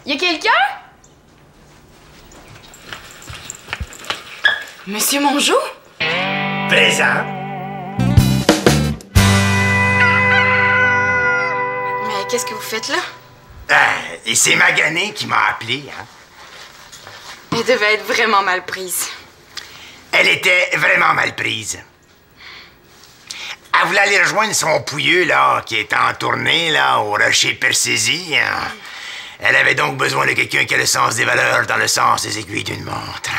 Y a quelqu'un? Monsieur Mongeau? Présent. Mais qu'est-ce que vous faites là? Et c'est Magané qui m'a appelé, hein. Elle devait être vraiment mal prise. Elle était vraiment mal prise. Elle voulait aller rejoindre son pouilleux, là, qui est en tournée, là, au Rocher Percésie. Hein. Elle avait donc besoin de quelqu'un qui a le sens des valeurs dans le sens des aiguilles d'une montre.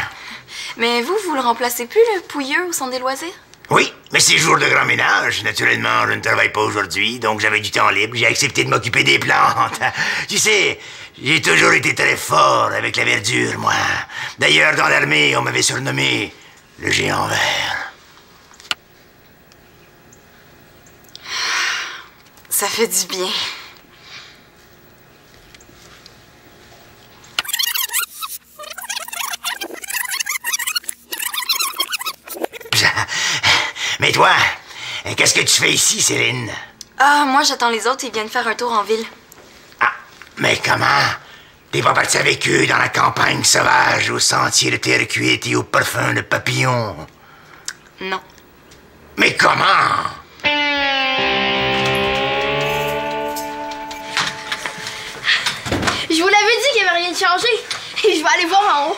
Mais vous le remplacez plus, le pouilleux, au centre des loisirs? Oui, mais c'est jour de grand ménage. Naturellement, je ne travaille pas aujourd'hui, donc j'avais du temps libre. J'ai accepté de m'occuper des plantes. Tu sais, j'ai toujours été très fort avec la verdure, moi. D'ailleurs, dans l'armée, on m'avait surnommé le géant vert. Ça fait du bien. Mais toi, qu'est-ce que tu fais ici, Céline? Ah, moi, j'attends les autres, ils viennent faire un tour en ville. Ah, mais comment? T'es pas parti avec eux dans la campagne sauvage, au sentier de terre cuite et au parfum de papillons? Non. Mais comment? Je vous l'avais dit qu'il n'y avait rien de changé. Et je vais aller voir en haut.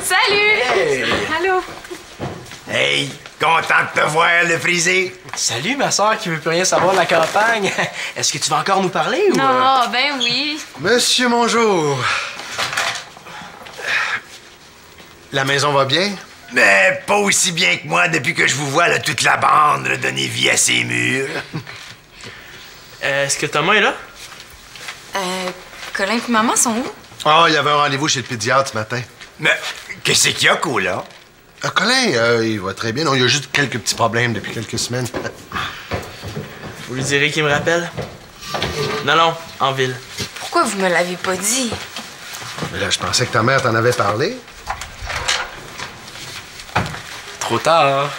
Salut! Hey! Allô? Hey, content de te voir, le frisé. Salut, ma soeur qui veut plus rien savoir de la campagne. Est-ce que tu vas encore nous parler ou... Non, ben oui. Monsieur Mongeau. La maison va bien? Mais pas aussi bien que moi depuis que je vous vois, là, toute la bande donner vie à ces murs. Est-ce que Thomas est là? Colin et maman sont où? Ah, il y avait un rendez-vous chez le pédiatre ce matin. Mais qu'est-ce qu'il y a, Cola? Colin, il va très bien. Non, il y a juste quelques petits problèmes depuis quelques semaines. Vous lui direz qu'il me rappelle? Non, en ville. Pourquoi vous me l'avez pas dit? Mais là, je pensais que ta mère t'en avait parlé. Trop tard.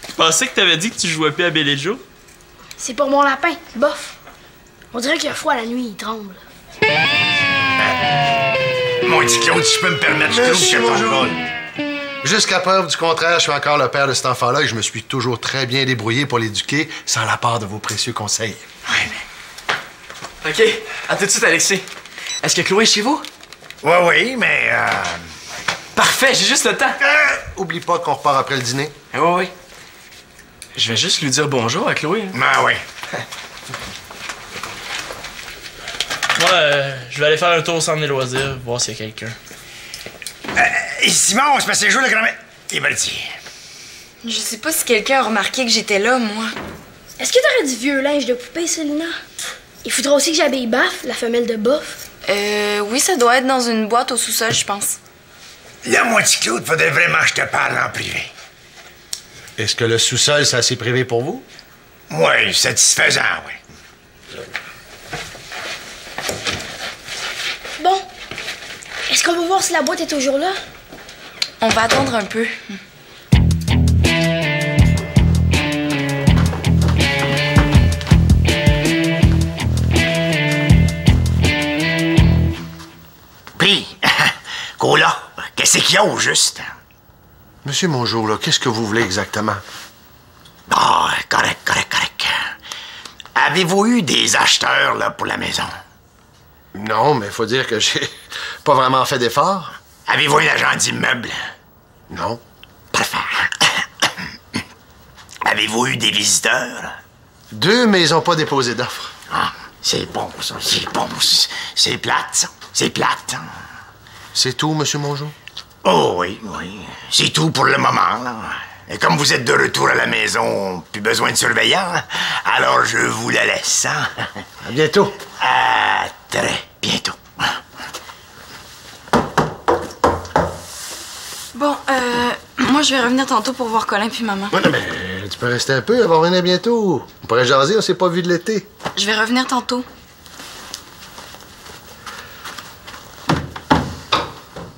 Je pensais que t'avais dit que tu jouais plus à Belle et Joe. C'est pour mon lapin, bof. On dirait qu'il a froid la nuit, il tremble. Mon petit Claude, si je peux me permettre, je trouve Monsieur que ton Mongeau. rôle. Jusqu'à preuve du contraire, je suis encore le père de cet enfant-là et je me suis toujours très bien débrouillé pour l'éduquer sans la part de vos précieux conseils. OK, à tout de suite, Alexis. Est-ce que Chloé est chez vous? Oui, mais... Parfait, j'ai juste le temps. Oublie pas qu'on repart après le dîner. Oui. Je vais juste lui dire bonjour à Chloé. Ben oui. Moi, je vais aller faire un tour au centre des loisirs, voir s'il y a quelqu'un. Et Simon, c'est parce que c'est le jour de grand... Il va le dire. Je sais pas si quelqu'un a remarqué que j'étais là, moi. Est-ce que t'aurais du vieux linge de poupée, Célina? Il faudra aussi que j'habille Baf, la femelle de Bof. Oui, ça doit être dans une boîte au sous-sol, je pense. Là, mon petit Claude, faudrait vraiment que je te parle en privé. Est-ce que le sous-sol, c'est assez privé pour vous? Oui, satisfaisant, oui. Bon. Est-ce qu'on va voir si la boîte est toujours là? On va attendre un peu. Puis, Cola, qu'est-ce qu'il y a au juste? Monsieur Mongeau, là, qu'est-ce que vous voulez exactement? Ah, correct. Avez-vous eu des acheteurs, là, pour la maison? Non, mais faut dire que j'ai pas vraiment fait d'efforts. Avez-vous un agent d'immeuble? Non. Parfait. Avez-vous eu des visiteurs? 2, mais ils ont pas déposé d'offre. Ah, c'est bon, ça, c'est bon. C'est plate, ça. C'est plate. C'est tout, Monsieur Mongeau? Oh oui. C'est tout pour le moment, là. Et comme vous êtes de retour à la maison, plus besoin de surveillant, alors je vous la laisse, hein? À bientôt. À très bientôt. Bon, moi, je vais revenir tantôt pour voir Colin puis maman. Ouais, mais tu peux rester un peu, elle va revenir bientôt. On pourrait jaser, on s'est pas vu de l'été. Je vais revenir tantôt.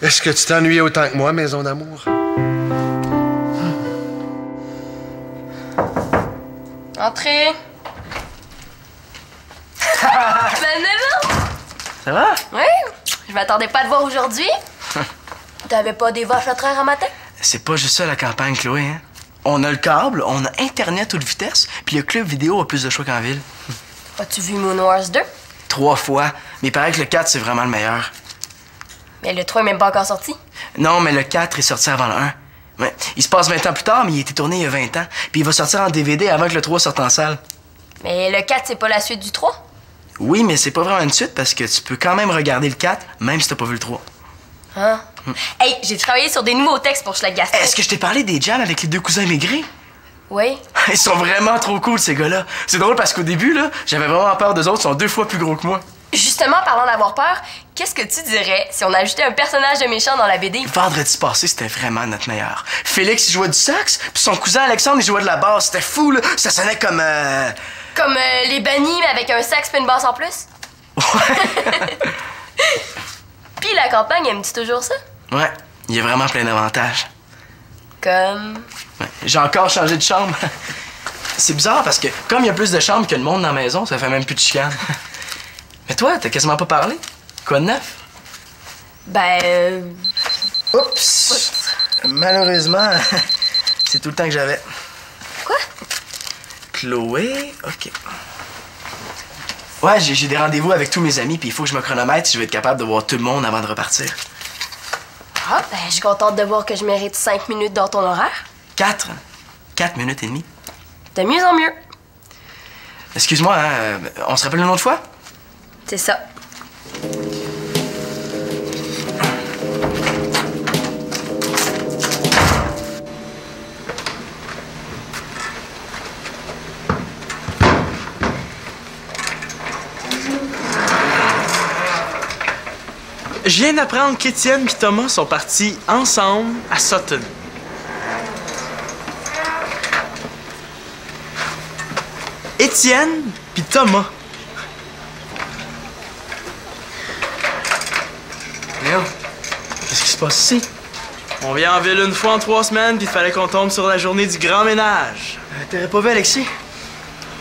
Est-ce que tu t'ennuyais autant que moi, maison d'amour? Entrez. Ben non! Ça va? Oui, je m'attendais pas à te voir aujourd'hui. T'avais pas des vaches à traire un matin? C'est pas juste ça la campagne, Chloé, hein? On a le câble, on a Internet toute vitesse, puis le club vidéo a plus de choix qu'en ville. As-tu vu Moon Wars 2? 3 fois, mais il paraît que le 4, c'est vraiment le meilleur. Mais le 3 est même pas encore sorti. Non, mais le 4 est sorti avant le 1. Ouais. Il se passe 20 ans plus tard, mais il a été tourné il y a 20 ans. Puis il va sortir en DVD avant que le 3 sorte en salle. Mais le 4, c'est pas la suite du 3? Oui, mais c'est pas vraiment une suite parce que tu peux quand même regarder le 4, même si t'as pas vu le 3. Hein? Hey, j'ai travaillé sur des nouveaux textes pour Schlag Gastro. Est-ce que je t'ai parlé des jams avec les 2 cousins immigrés? Oui. Ils sont vraiment trop cool, ces gars-là. C'est drôle parce qu'au début, là, j'avais vraiment peur d'eux autres. Ils sont 2 fois plus gros que moi. Justement, parlant d'avoir peur, qu'est-ce que tu dirais si on ajoutait un personnage de méchant dans la BD? Vendredi passé, c'était vraiment notre meilleur. Félix, il jouait du sax, puis son cousin Alexandre, il jouait de la basse. C'était fou, là. Ça sonnait comme... Comme les bannis, mais avec un sax et une basse en plus? Ouais. Puis la campagne, aimes-tu toujours ça? Ouais, il y a vraiment plein d'avantages. Comme... Ouais. J'ai encore changé de chambre. C'est bizarre parce que comme il y a plus de chambres que de monde dans la maison, ça fait même plus de chicane. Mais toi, t'as quasiment pas parlé. Quoi de neuf? Ben... Oups! Malheureusement, c'est tout le temps que j'avais. Quoi? Chloé, OK. Ouais, j'ai des rendez-vous avec tous mes amis, puis il faut que je me chronomètre si je veux être capable de voir tout le monde avant de repartir. Ah, ben, je suis contente de voir que je mérite 5 minutes dans ton horaire. 4 minutes et demie. De mieux en mieux. Excuse-moi, hein, on se rappelle une autre fois? C'est ça. Je viens d'apprendre qu'Étienne et Thomas sont partis ensemble à Sutton. Étienne puis Thomas. Léo, qu'est-ce qui se passe ici? On vient en ville une fois en 3 semaines, puis il fallait qu'on tombe sur la journée du grand ménage. T'aurais pas vu Alexis?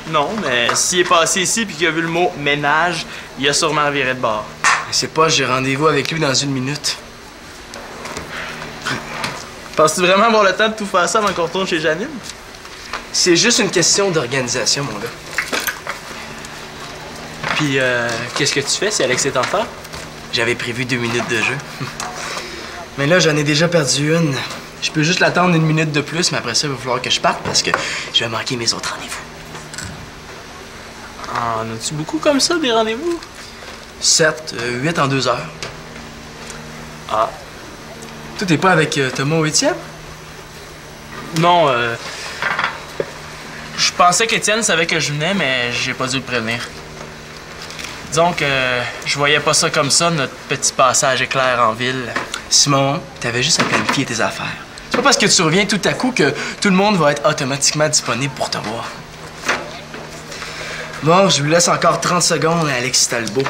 Non, mais s'il est passé ici puis qu'il a vu le mot ménage, il a sûrement viré de bord. C'est pas, j'ai rendez-vous avec lui dans 1 minute. Penses-tu vraiment avoir le temps de tout faire ça avant qu'on retourne chez Janine? C'est juste une question d'organisation, mon gars. Puis, qu'est-ce que tu fais si Alex est en retard? J'avais prévu 2 minutes de jeu. Mais là, j'en ai déjà perdu une. Je peux juste l'attendre 1 minute de plus, mais après ça, il va falloir que je parte parce que je vais manquer mes autres rendez-vous. En as-tu beaucoup comme ça, des rendez-vous? 7, 8 en 2 heures. Ah. Toi, t'es pas avec Thomas ou Étienne? Non, je pensais qu'Étienne savait que je venais, mais j'ai pas dû le prévenir. Disons que je voyais pas ça comme ça, notre petit passage éclair en ville. Simon, t'avais juste à planifier tes affaires. C'est pas parce que tu reviens tout à coup que tout le monde va être automatiquement disponible pour te voir. Bon, je lui laisse encore 30 secondes à Alexis Talbot.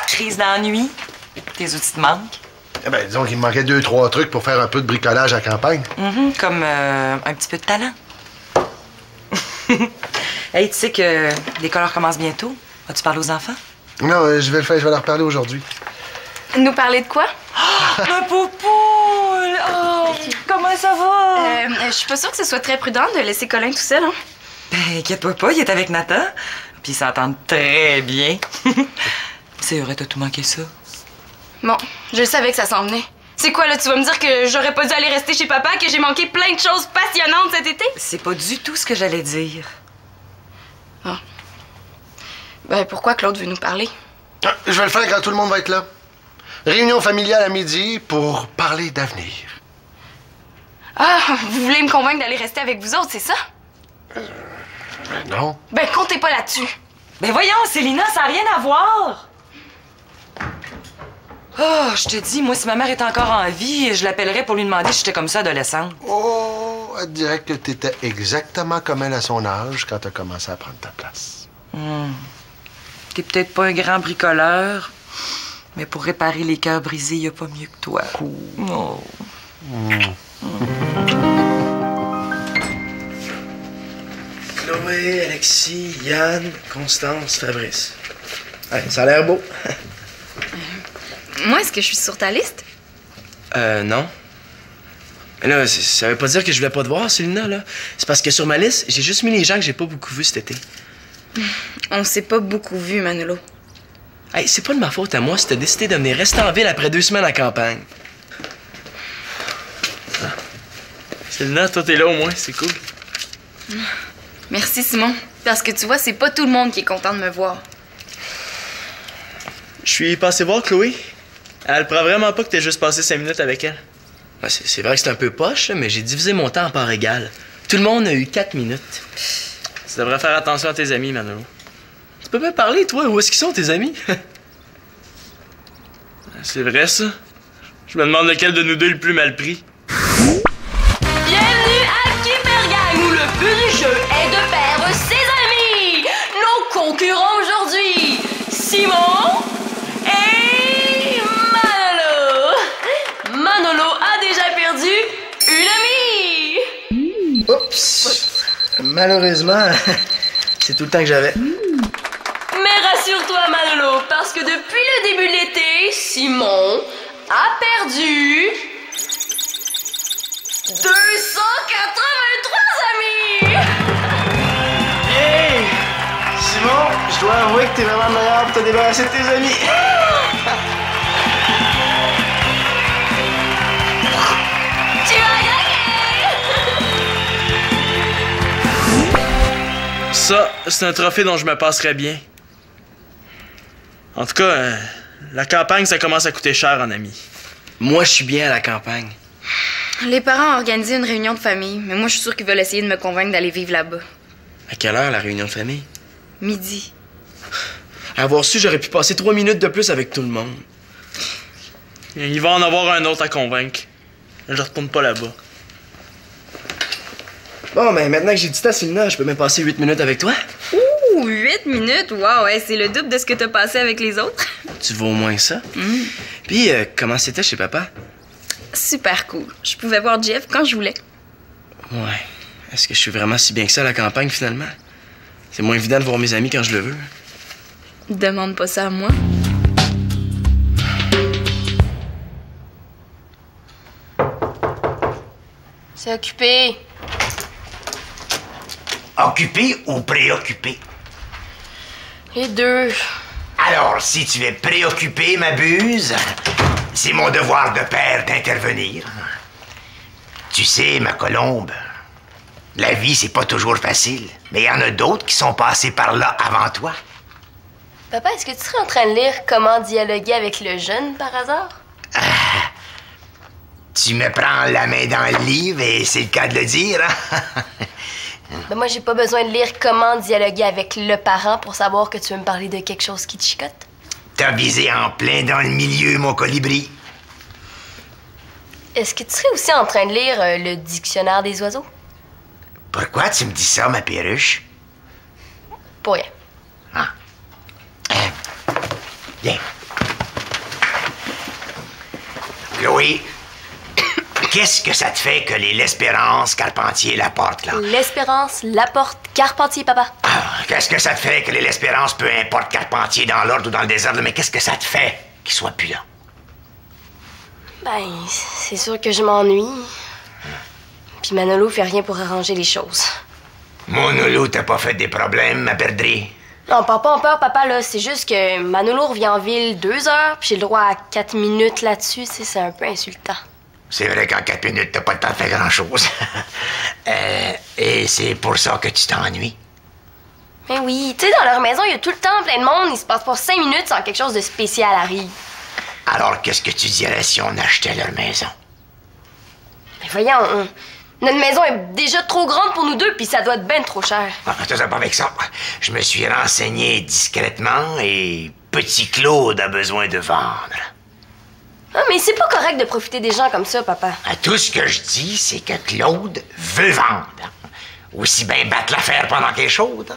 Crise d'ennui? Tes outils te manquent? Eh ben, disons qu'il me manquait 2-3 trucs pour faire un peu de bricolage à la campagne. Comme un petit peu de talent. Hey, tu sais que l'école recommence bientôt. Vas-tu parler aux enfants? Non, je vais le faire, je vais leur parler aujourd'hui. Nous parler de quoi? Un poupoule! Oh, comment ça va? Je suis pas sûre que ce soit très prudent de laisser Colin tout seul, hein? Ben, inquiète-toi pas, il est avec Nathan. Puis ils s'entendent très bien. C'est vrai, t'as tout manqué ça. Bon, je savais que ça s'en venait. C'est quoi, là, tu vas me dire que j'aurais pas dû aller rester chez papa, que j'ai manqué plein de choses passionnantes cet été? C'est pas du tout ce que j'allais dire. Ah. Ben, pourquoi Claude veut nous parler? Ah, je vais le faire quand tout le monde va être là. Réunion familiale à midi pour parler d'avenir. Ah, vous voulez me convaincre d'aller rester avec vous autres, c'est ça? Non. Ben, comptez pas là-dessus. Ben voyons, Célina, ça n'a rien à voir! Oh, je te dis, moi, si ma mère est encore en vie, je l'appellerais pour lui demander si j'étais comme ça adolescente. Oh, elle dirait que t'étais exactement comme elle à son âge quand t'as commencé à prendre ta place. T'es peut-être pas un grand bricoleur, mais pour réparer les cœurs brisés, y a pas mieux que toi. Oh. Chloé, Alexis, Yann, Constance, Fabrice. Ouais, ça a l'air beau. Moi, est-ce que je suis sur ta liste? Non. Mais là, ça veut pas dire que je voulais pas te voir, Célina, là. C'est parce que sur ma liste, j'ai juste mis les gens que j'ai pas beaucoup vus cet été. On s'est pas beaucoup vus, Manolo. Hey, c'est pas de ma faute à moi si t'as décidé de venir rester en ville après 2 semaines à campagne. Ah. Célina, toi, t'es là au moins, c'est cool. Merci, Simon. Parce que tu vois, c'est pas tout le monde qui est content de me voir. Je suis passé voir Chloé. Elle prend vraiment pas que t'aies juste passé 5 minutes avec elle. Ouais, c'est vrai que c'est un peu poche, mais j'ai divisé mon temps en parts égales. Tout le monde a eu 4 minutes. Tu devrais faire attention à tes amis, Manolo. Tu peux pas parler, toi. Où est-ce qu'ils sont, tes amis? C'est vrai, ça. Je me demande lequel de nous deux est le plus mal pris. Bienvenue à Kippergang, où le but du jeu est de perdre ses amis. Nos concurrents aujourd'hui, Simon et Manolo. Manolo a déjà perdu une amie. Oups! Malheureusement, c'est tout le temps que j'avais. Mais rassure-toi, Manolo, parce que depuis le début de l'été, Simon a perdu 283 amis! Hey! Simon, je dois avouer que t'es vraiment le meilleur pour te débarrasser de tes amis. Tu as gagné! Ça, c'est un trophée dont je me passerais bien. En tout cas, la campagne, ça commence à coûter cher en amis. Moi, je suis bien à la campagne. Les parents ont organisé une réunion de famille, mais moi, je suis sûre qu'ils veulent essayer de me convaincre d'aller vivre là-bas. À quelle heure, la réunion de famille? Midi. À avoir su, j'aurais pu passer 3 minutes de plus avec tout le monde. Il va en avoir un autre à convaincre. Je retourne pas là-bas. Bon, mais maintenant que j'ai dit ça, Célina, je peux même passer 8 minutes avec toi? Ouh, 8 minutes? Wow, ouais, c'est le double de ce que t'as passé avec les autres. Tu vaux au moins ça? Puis, comment c'était chez papa? Super cool. Je pouvais voir Jeff quand je voulais. Ouais. Est-ce que je suis vraiment si bien que ça à la campagne, finalement? C'est moins évident de voir mes amis quand je le veux. Demande pas ça à moi. C'est occupé. Occupé ou préoccupé? Les deux. Alors, si tu es préoccupé, ma buse, c'est mon devoir de père d'intervenir. Tu sais, ma colombe, la vie, c'est pas toujours facile, mais il y en a d'autres qui sont passés par là avant toi. Papa, est-ce que tu serais en train de lire Comment dialoguer avec le jeune, par hasard? Tu me prends la main dans le livre et c'est le cas de le dire, hein? Ben moi, j'ai pas besoin de lire Comment dialoguer avec le parent pour savoir que tu veux me parler de quelque chose qui te chicote. T'as visé en plein dans le milieu, mon colibri. Est-ce que tu serais aussi en train de lire le Dictionnaire des oiseaux? Pourquoi tu me dis ça, ma perruche? Pour rien. Ah. Viens. Chloé, qu'est-ce que ça te fait que les L'Espérance, Carpentier, Laporte, là? L'Espérance, Laporte, Carpentier, papa. Qu'est-ce que ça te fait que les L'Espérance, peu importe Carpentier, dans l'ordre ou dans le désordre, mais qu'est-ce que ça te fait qu'ils soient plus là? Ben, c'est sûr que je m'ennuie. Puis Manolo fait rien pour arranger les choses. Manolo, t'as pas fait des problèmes, ma perdrix? Non, pas en peur, papa, là. C'est juste que Manolo revient en ville 2 heures, puis j'ai le droit à 4 minutes là-dessus, tu sais, c'est un peu insultant. C'est vrai qu'en 4 minutes, t'as pas le temps de faire grand-chose. Et c'est pour ça que tu t'ennuies. Mais oui, tu sais, dans leur maison, il y a tout le temps plein de monde. Il se passe pas 5 minutes sans que quelque chose de spécial arrive. Alors, qu'est-ce que tu dirais si on achetait leur maison? Mais voyons, notre maison est déjà trop grande pour nous deux, puis ça doit être ben trop cher. Ça pas avec ça. Je me suis renseigné discrètement et Petit Claude a besoin de vendre. Ah, mais c'est pas correct de profiter des gens comme ça, papa. Tout ce que je dis, c'est que Claude veut vendre. Aussi bien battre l'affaire pendant qu'elle est chaude.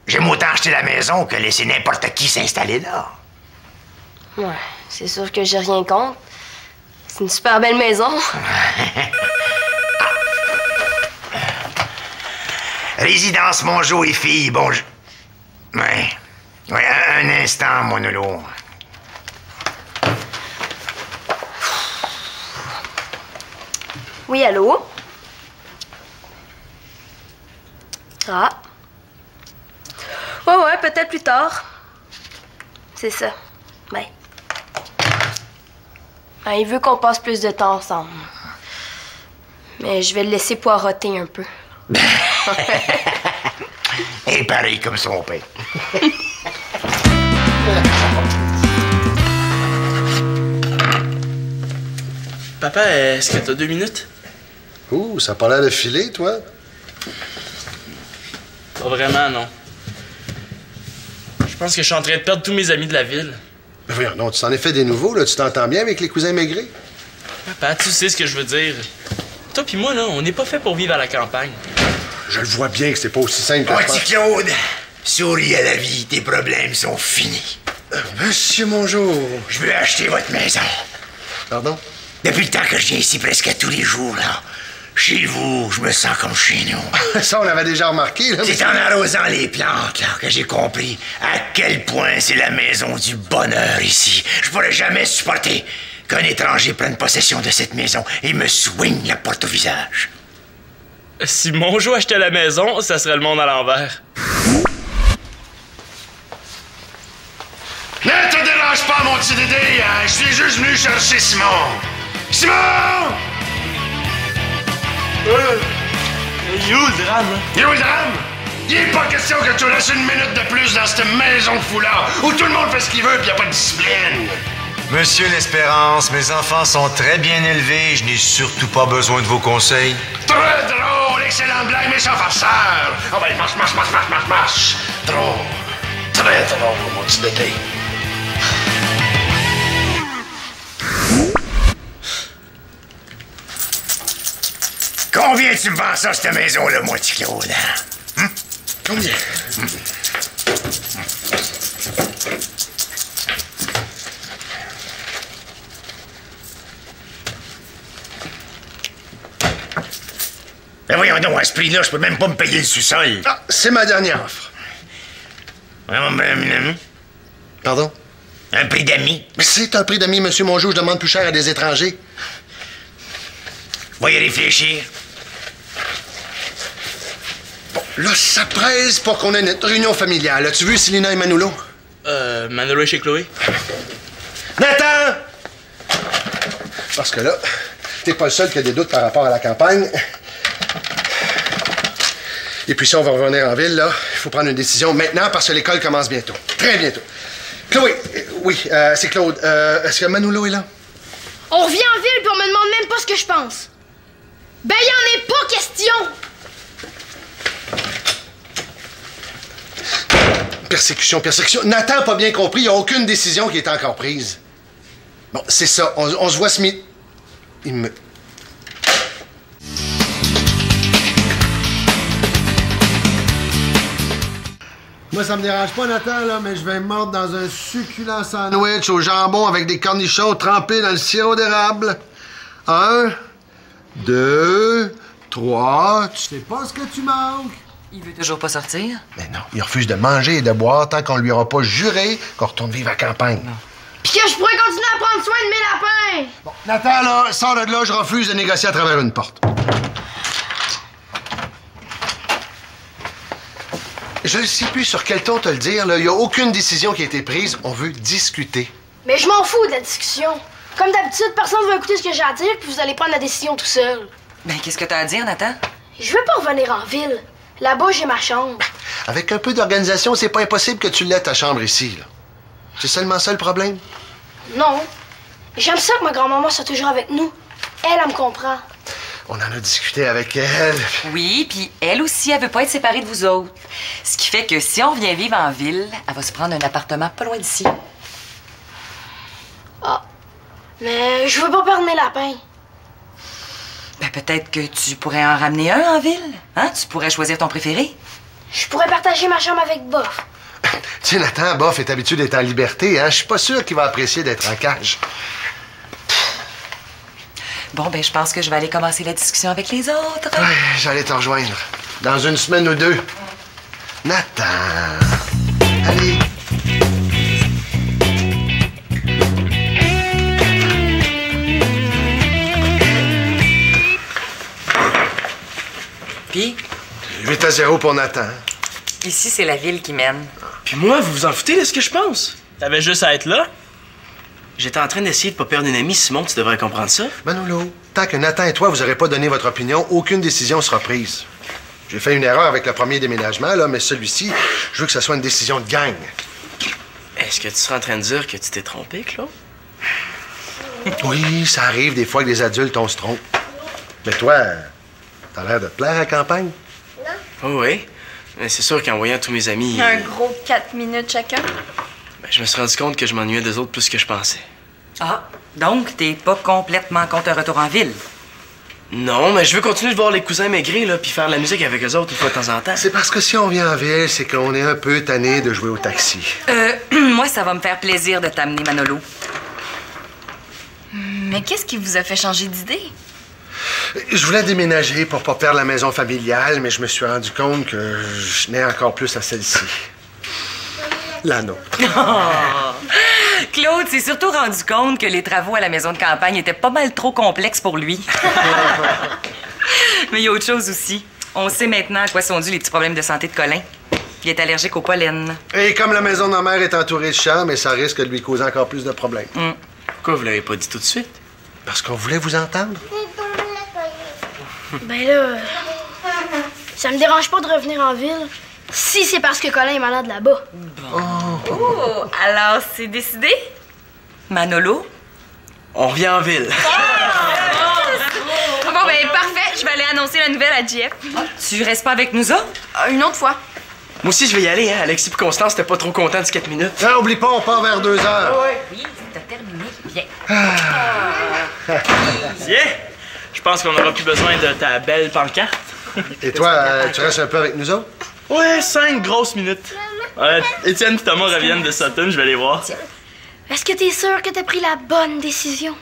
J'aime autant acheter la maison que laisser n'importe qui s'installer là. Ouais, c'est sûr que j'ai rien contre. C'est une super belle maison. Résidence Mongeau et filles, bon... Ouais, un instant, mon Nolo. Oui, allô? Ah. Ouais, peut-être plus tard. C'est ça. Ben. Il veut qu'on passe plus de temps ensemble. Mais je vais le laisser poireauter un peu. Et pareil comme son père. Papa, est-ce que t'as 2 minutes? Ouh, ça a pas l'air de filer, toi? Pas vraiment, non. Je pense que je suis en train de perdre tous mes amis de la ville. Ben voyons, non, tu t'en es fait des nouveaux, là. Tu t'entends bien avec les cousins Maigret? Papa, tu sais ce que je veux dire. Toi pis moi, là, on n'est pas fait pour vivre à la campagne. Je le vois bien que c'est pas aussi simple que je pense. Petit Claude, souris à la vie, tes problèmes sont finis. Monsieur Mongeau. Je veux acheter votre maison. Pardon? Depuis le temps que je viens ici presque à tous les jours, là. Chez vous, je me sens comme chez nous. Ça, on l'avait déjà remarqué, là. C'est en arrosant les plantes, là, que j'ai compris à quel point c'est la maison du bonheur ici. Je pourrais jamais supporter qu'un étranger prenne possession de cette maison et me swing la porte au visage. Si Mongeau achetait la maison, ça serait le monde à l'envers. Ne te dérange pas, mon petit Dédé, hein? Je suis juste venu chercher Simon. Simon! Il est où le drame, hein? Il est où le drame? Il n'est pas question que tu restes une minute de plus dans cette maison de foulard où tout le monde fait ce qu'il veut et il n'y a pas de discipline. Monsieur l'Espérance, mes enfants sont très bien élevés. Je n'ai surtout pas besoin de vos conseils. Très drôle, excellente blague, méchant farceur. Ah ben, marche. Drôle. Très drôle, mon petit Dédé. Combien tu me vends ça, cette maison-là, mon petit Claude? Hein? Combien? Ben voyons donc, à ce prix-là, je peux même pas me payer le sous-sol. Ah, c'est ma dernière offre. Pardon? Un prix d'amis? Mais c'est un prix d'amis, Monsieur Mongeau. Je demande plus cher à des étrangers. Va y réfléchir. Bon, là, ça presse pour qu'on ait notre réunion familiale. As-tu vu Célina et Manolo? Manolo est chez Chloé? Nathan! Parce que là, t'es pas le seul qui a des doutes par rapport à la campagne. Et puis si on va revenir en ville, là, il faut prendre une décision maintenant parce que l'école commence bientôt. Très bientôt. Chloé, oui, c'est Claude. Est-ce que Manolo est là? On revient en ville puis on me demande même pas ce que je pense. Ben, y en est pas question! Persécution. Nathan n'a pas bien compris. Il n'y a aucune décision qui est encore prise. Bon, c'est ça. On se voit ce midi. Il me... Moi, ça me dérange pas, Nathan, là, mais je vais me mordre dans un succulent sandwich au jambon avec des cornichons trempés dans le sirop d'érable. 1, 2, 3... Tu sais pas ce que tu manques? Il veut toujours pas sortir? Mais non, il refuse de manger et de boire tant qu'on lui aura pas juré qu'on retourne vivre à la campagne. Non. Puis que je pourrais continuer à prendre soin de mes lapins! Bon, Nathan, là, sors de là, je refuse de négocier à travers une porte. Je ne sais plus sur quel ton te le dire, là. Il n'y a aucune décision qui a été prise. On veut discuter. Mais je m'en fous de la discussion. Comme d'habitude, personne ne va écouter ce que j'ai à dire, puis vous allez prendre la décision tout seul. Ben, qu'est-ce que t'as à dire, Nathan? Je veux pas revenir en ville. Là-bas, j'ai ma chambre. Avec un peu d'organisation, c'est pas impossible que tu l'aies ta chambre ici, là. C'est seulement ça le problème? Non. J'aime ça que ma grand-maman soit toujours avec nous. Elle me comprend. On en a discuté avec elle. Oui, puis elle aussi, elle veut pas être séparée de vous autres. Ce qui fait que si on vient vivre en ville, elle va se prendre un appartement pas loin d'ici. Ah. Mais je veux pas perdre mes lapins. Ben, peut-être que tu pourrais en ramener un en ville. Hein? Tu pourrais choisir ton préféré. Je pourrais partager ma chambre avec Bof. Tu sais, Nathan, Bof est habitué d'être en liberté, hein? Je suis pas sûr qu'il va apprécier d'être en cage. Bon, ben, je pense que je vais aller commencer la discussion avec les autres. Ouais, j'allais te rejoindre. Dans une semaine ou deux. Nathan. Allez. Puis, 8-0 pour Nathan. ici, c'est la ville qui mène. Puis moi, vous vous en foutez de ce que je pense? T'avais juste à être là? J'étais en train d'essayer de pas perdre une amie, Simon, tu devrais comprendre ça. Manolo, tant que Nathan et toi, vous n'aurez pas donné votre opinion, aucune décision sera prise. J'ai fait une erreur avec le premier déménagement, là, mais celui-ci, je veux que ce soit une décision de gang. Est-ce que tu seras en train de dire que tu t'es trompé, Claude? Oui, ça arrive des fois que des adultes, on se trompe. Mais toi, t'as l'air de te plaire à la campagne. Oh oui. Mais c'est sûr qu'en voyant tous mes amis... Un gros 4 minutes chacun. ben, je me suis rendu compte que je m'ennuyais des autres plus que je pensais. Ah, donc t'es pas complètement contre un retour en ville? Non, mais je veux continuer de voir les cousins maigris, là, puis faire de la musique avec eux autres une fois de temps en temps. C'est parce que si on vient en ville, c'est qu'on est un peu tanné de jouer au taxi. Moi, ça va me faire plaisir de t'amener, Manolo. Mais qu'est-ce qui vous a fait changer d'idée? Je voulais déménager pour pas perdre la maison familiale, mais je me suis rendu compte que je tenais encore plus à celle-ci. La nôtre. Claude s'est surtout rendu compte que les travaux à la maison de campagne étaient pas mal trop complexes pour lui. Mais il y a autre chose aussi. On sait maintenant à quoi sont dus les petits problèmes de santé de Colin. Il est allergique au pollen. Et comme la maison de ma mère est entourée de champs, mais ça risque de lui causer encore plus de problèmes. Pourquoi vous l'avez pas dit tout de suite? Parce qu'on voulait vous entendre. Ben là, ça me dérange pas de revenir en ville si c'est parce que Colin est malade là-bas. Oh, alors c'est décidé? Manolo? On revient en ville. Bon, ben parfait, je vais aller annoncer la nouvelle à Jeff. Tu restes pas avec nous autres? Une autre fois. Moi aussi, je vais y aller, hein. Alexis et Constance étaient pas trop contents du 4 minutes. Ah, oublie pas, on part vers 2 heures. Oui, t'as terminé. Bien. Tiens! Je pense qu'on aura plus besoin de ta belle pancarte. Et toi, tu restes un peu avec nous autres? Ouais, 5 grosses minutes. Étienne et Thomas reviennent de Sutton, je vais les voir. Est-ce que t'es sûr que t'as pris la bonne décision?